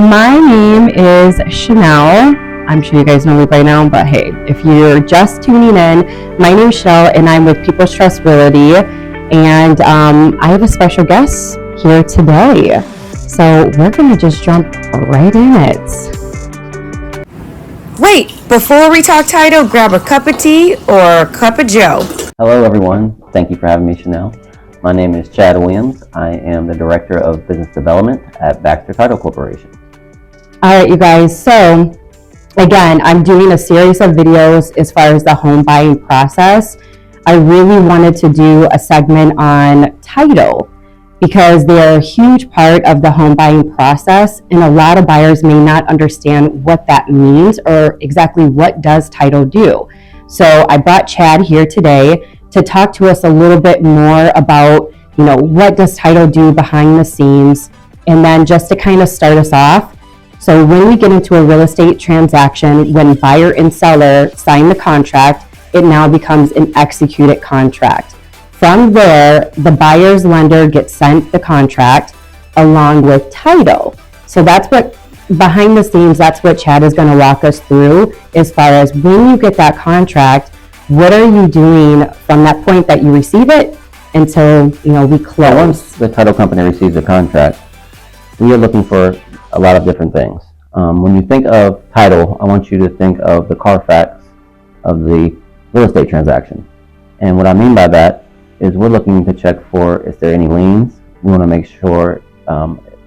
My name is Chanel. I'm sure you guys know me by now, but hey, if you're just tuning in, my name is Chanel and I'm with People's Trust Realty, and I have a special guest here today. So we're gonna just jump right in it. Wait, before we talk title, grab a cup of tea or a cup of joe. Hello everyone, thank you for having me, Chanel. My name is Chad Williams. I am the Director of Business Development at Baxter Title Corporation. All right, you guys, so again, I'm doing a series of videos as far as the home buying process. I really wanted to do a segment on title because they're a huge part of the home buying process, and a lot of buyers may not understand what that means or exactly what does title do. So I brought Chad here today to talk to us a little bit more about, what does title do behind the scenes, and then just to kind of start us off. So when we get into a real estate transaction, when buyer and seller sign the contract, it now becomes an executed contract. From there, the buyer's lender gets sent the contract along with title. So that's what, behind the scenes, that's what Chad is going to walk us through as far as when you get that contract, what are you doing from that point that you receive it until, we close? Once the title company receives the contract, we are looking for a lot of different things. When you think of title, I want you to think of the Carfax of the real estate transaction. And what I mean by that is we're looking to check for if there are any liens. We want to make sure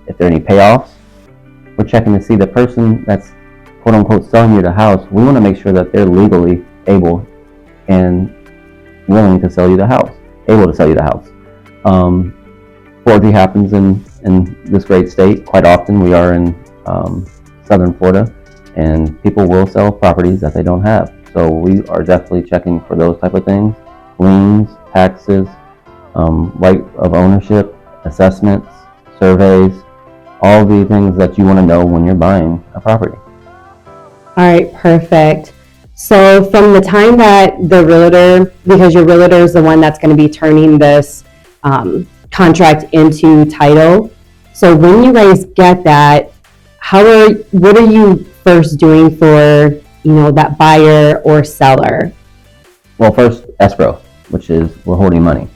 if there are any payoffs. We're checking to see the person that's quote unquote selling you the house. We want to make sure that they're legally able and willing to sell you the house, able to sell you the house. Forgery happens in this great state. Quite often we are in Southern Florida, and people will sell properties that they don't have. So we are definitely checking for those type of things: liens, taxes, right of ownership, assessments, surveys, all the things that you want to know when you're buying a property. All right, perfect. So from the time that the realtor, because your realtor is the one that's going to be turning this contract into title. So when you guys get that, what are you first doing for, that buyer or seller? Well, first, escrow, which is we're holding money,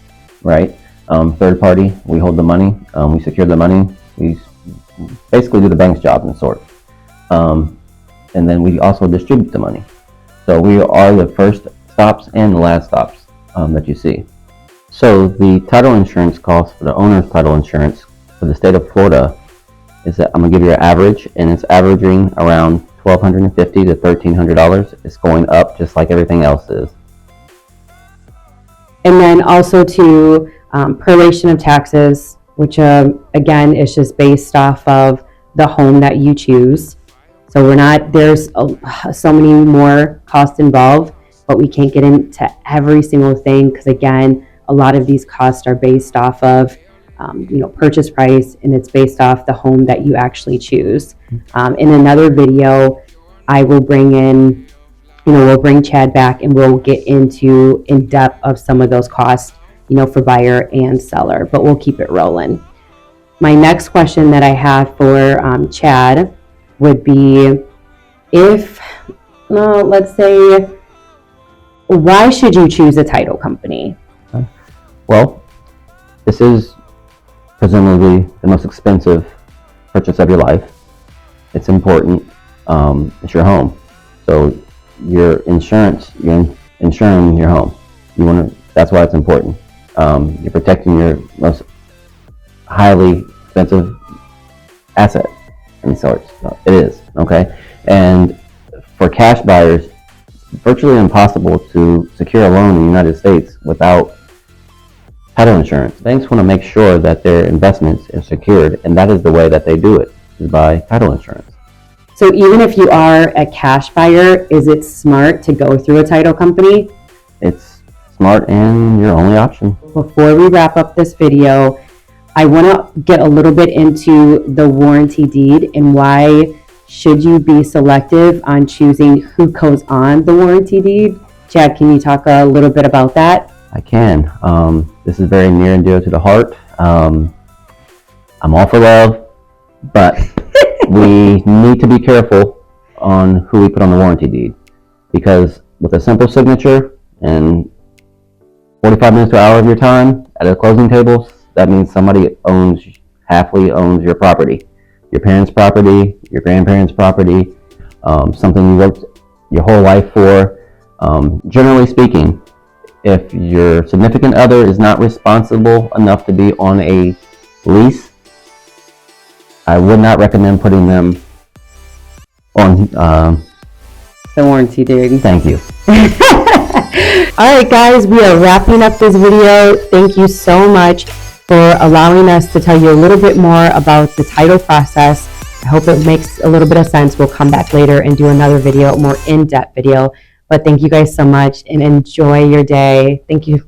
right? Third party, we hold the money, we secure the money, we basically do the bank's job in sort. And then we also distribute the money. So we are the first stops and the last stops that you see. So the title insurance cost for the owner's title insurance for the state of Florida is that I'm gonna give you an average, and it's averaging around $1,250 to $1,300. It's going up just like everything else is. And then also to proration of taxes, which again is just based off of the home that you choose. So there's so many more costs involved, but we can't get into every single thing because again, a lot of these costs are based off of purchase price, and it's based off the home that you actually choose. In another video, I will bring we'll bring Chad back and we'll get into in depth of some of those costs, for buyer and seller, but we'll keep it rolling. My next question that I have for Chad would be let's say, why should you choose a title company? Well, this is presumably the most expensive purchase of your life. It's important. It's your home. So your insurance, you're insuring your home. That's why it's important. You're protecting your most highly expensive asset in sorts. It is, okay? And for cash buyers, virtually impossible to secure a loan in the United States without title insurance. Banks want to make sure that their investments are secured, and that is the way that they do it, is by title insurance. So even if you are a cash buyer, is it smart to go through a title company? It's smart and your only option. Before we wrap up this video, I want to get a little bit into the warranty deed and why should you be selective on choosing who goes on the warranty deed. Chad, can you talk a little bit about that? I can. This is very near and dear to the heart. I'm all for love, but we need to be careful on who we put on the warranty deed, because with a simple signature and 45 minutes to an hour of your time at a closing table, that means somebody halfway owns your property, your parents' property, your grandparents' property, something you worked your whole life for. Generally speaking, if your significant other is not responsible enough to be on a lease, I would not recommend putting them on. The warranty deed. Thank you. All right, guys, we are wrapping up this video. Thank you so much for allowing us to tell you a little bit more about the title process. I hope it makes a little bit of sense. We'll come back later and do another video, more in-depth video. But thank you guys so much and enjoy your day. Thank you.